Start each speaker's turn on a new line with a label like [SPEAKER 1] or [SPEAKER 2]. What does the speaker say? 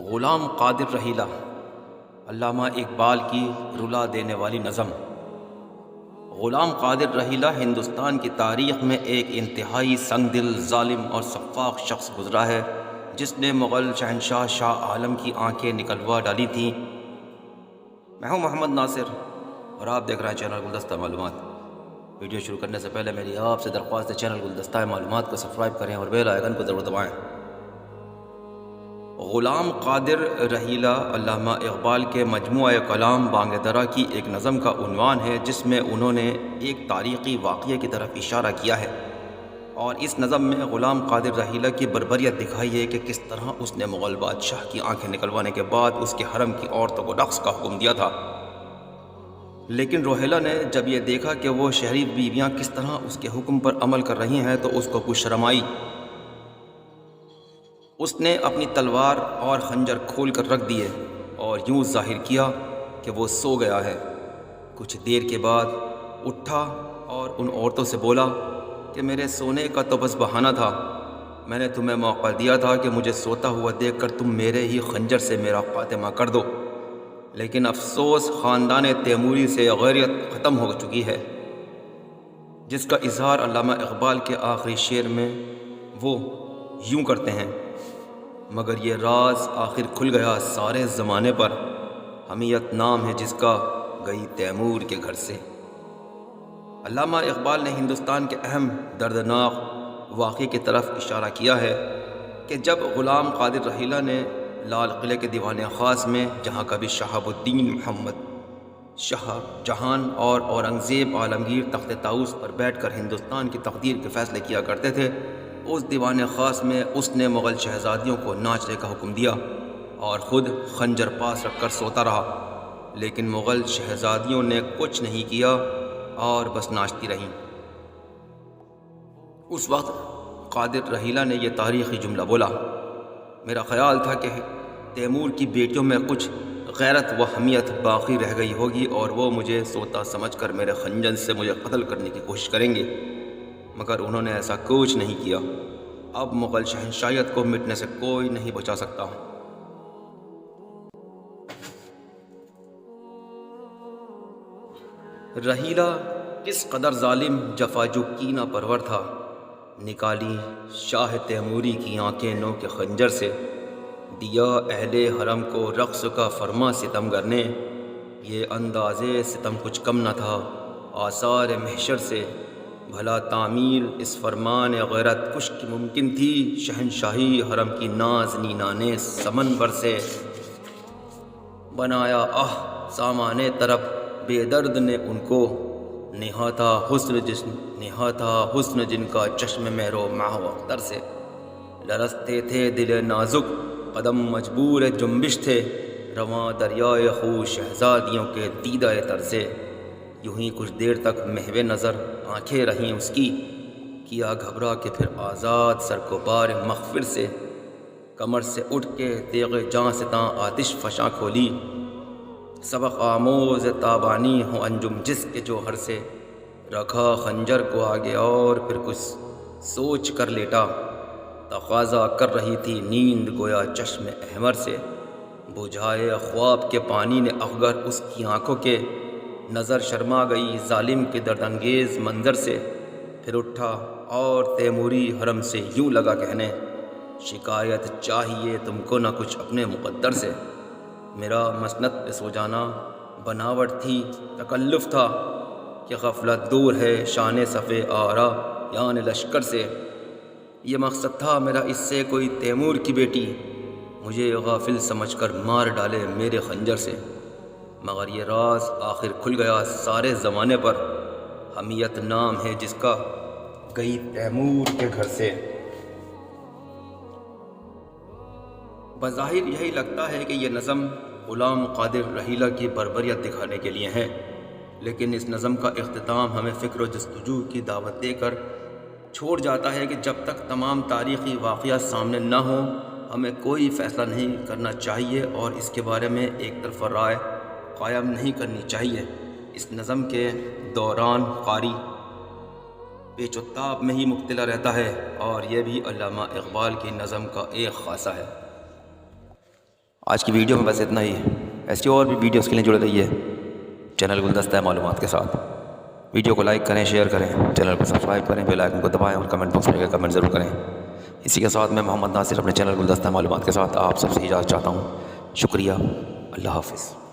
[SPEAKER 1] غلام قادر رحیلہ، علامہ اقبال کی رلا دینے والی نظم۔ غلام قادر رحیلہ ہندوستان کی تاریخ میں ایک انتہائی سنگ دل، ظالم اور سفاک شخص گزرا ہے جس نے مغل شہنشاہ شاہ عالم کی آنکھیں نکلوا ڈالی تھیں۔ میں ہوں محمد ناصر اور آپ دیکھ رہے ہیں چینل گلدستہ معلومات۔ ویڈیو شروع کرنے سے پہلے میری آپ سے درخواست ہے، چینل گلدستہ معلومات کو سبسکرائب کریں اور بیل آئیکن کو ضرور دبائیں۔ غلام قادر رحیلہ علامہ اقبال کے مجموعہ کلام بانگ درا کی ایک نظم کا عنوان ہے، جس میں انہوں نے ایک تاریخی واقعے کی طرف اشارہ کیا ہے، اور اس نظم میں غلام قادر رحیلہ کی بربریت دکھائی ہے کہ کس طرح اس نے مغل بادشاہ کی آنکھیں نکلوانے کے بعد اس کے حرم کی عورتوں کو رقص کا حکم دیا تھا۔ لیکن روہیلہ نے جب یہ دیکھا کہ وہ شہری بیویاں کس طرح اس کے حکم پر عمل کر رہی ہیں تو اس کو کچھ شرم آئی۔ اس نے اپنی تلوار اور خنجر کھول کر رکھ دیے اور یوں ظاہر کیا کہ وہ سو گیا ہے۔ کچھ دیر کے بعد اٹھا اور ان عورتوں سے بولا کہ میرے سونے کا تو بس بہانہ تھا، میں نے تمہیں موقع دیا تھا کہ مجھے سوتا ہوا دیکھ کر تم میرے ہی خنجر سے میرا خاتمہ کر دو، لیکن افسوس خاندان تیموری سے غیرت ختم ہو چکی ہے، جس کا اظہار علامہ اقبال کے آخری شعر میں وہ یوں کرتے ہیں: مگر یہ راز آخر کھل گیا سارے زمانے پر، حمیت نام ہے جس کا گئی تیمور کے گھر سے۔ علامہ اقبال نے ہندوستان کے اہم دردناک واقعے کی طرف اشارہ کیا ہے کہ جب غلام قادر رحیلہ نے لال قلعے کے دیوان خاص میں، جہاں کبھی شہاب الدین محمد شاہ جہان اور اورنگزیب عالمگیر تخت طاؤس پر بیٹھ کر ہندوستان کی تقدیر کے فیصلے کیا کرتے تھے، اس دیوان خاص میں اس نے مغل شہزادیوں کو ناچنے کا حکم دیا اور خود خنجر پاس رکھ کر سوتا رہا، لیکن مغل شہزادیوں نے کچھ نہیں کیا اور بس ناچتی رہیں۔ اس وقت قادر رحیلہ نے یہ تاریخی جملہ بولا: میرا خیال تھا کہ تیمور کی بیٹیوں میں کچھ غیرت و حمیت باقی رہ گئی ہوگی اور وہ مجھے سوتا سمجھ کر میرے خنجر سے مجھے قتل کرنے کی کوشش کریں گے، مگر انہوں نے ایسا کچھ نہیں کیا۔ اب مغل شہنشاہیت کو مٹنے سے کوئی نہیں بچا سکتا۔ رحیلہ کس قدر ظالم، جفاجو کینہ پرور تھا، نکالی شاہ تیموری کی آنکھیں نو کے خنجر سے، دیا اہل حرم کو رقص کا فرما ستمگر نے، یہ اندازے ستم کچھ کم نہ تھا آثار محشر سے، بھلا تعمیل اس فرمان غیرت کش کی ممکن تھی، شہنشاہی حرم کی نازنینہ نے سمنبر سے بنایا سامان طرب، بے درد نے ان کو نہا تھا حسن جن کا چشم مہرو ماہ اختر سے، لرزتے تھے دل نازک، قدم مجبور جنبش تھے، رواں دریائے خو شہزادیوں کے دیدہ تر سے، یوں ہی کچھ دیر تک محو نظر آنکھیں رہیں اس کی، کیا گھبرا کے پھر آزاد سر کو بار مغفر سے، کمر سے اٹھ کے تیغ جاں سے تاں آتش فشاں کھولی، سبق آموز تابانی ہو انجم جس کے جوہر سے، رکھا خنجر کو آگے اور پھر کچھ سوچ کر لیٹا، تقاضا کر رہی تھی نیند گویا چشم احمر سے، بجھائے خواب کے پانی نے اخگر اس کی آنکھوں کے، نظر شرما گئی ظالم کے درد انگیز منظر سے، پھر اٹھا اور تیموری حرم سے یوں لگا کہنے: شکایت چاہیے تم کو نہ کچھ اپنے مقدر سے، میرا مسند پہ سو جانا بناوٹ تھی، تکلف تھا کہ غفلت دور ہے شان صفِ آرا یان لشکر سے، یہ مقصد تھا میرا اس سے کوئی تیمور کی بیٹی مجھے غافل سمجھ کر مار ڈالے میرے خنجر سے، مگر یہ راز آخر کھل گیا سارے زمانے پر، حمیت نام ہے جس کا گئی تیمور کے گھر سے۔ بظاہر یہی لگتا ہے کہ یہ نظم غلام قادر رحیلہ کی بربریت دکھانے کے لیے ہے، لیکن اس نظم کا اختتام ہمیں فکر و جستجو کی دعوت دے کر چھوڑ جاتا ہے کہ جب تک تمام تاریخی واقعات سامنے نہ ہوں، ہمیں کوئی فیصلہ نہیں کرنا چاہیے اور اس کے بارے میں ایک طرفہ رائے قائم نہیں کرنی چاہیے۔ اس نظم کے دوران قاری پیچ و تاب میں ہی مبتلا رہتا ہے، اور یہ بھی علامہ اقبال کی نظم کا ایک خاصہ ہے۔ آج کی ویڈیو میں بس اتنا ہی. ایسی اور بھی ویڈیوز کے لیے جڑے رہیے چینل گلدستہ معلومات کے ساتھ. ویڈیو کو لائک کریں، شیئر کریں، چینل کو سبسکرائب کریں، بیل آئکن کو دبائیں اور کمنٹ باکس میں کمنٹ ضرور کریں. اسی کے ساتھ میں محمد ناصر اپنے چینل گلدستہ معلومات کے ساتھ آپ سب سے اجازت چاہتا ہوں. شکریہ. اللہ حافظ.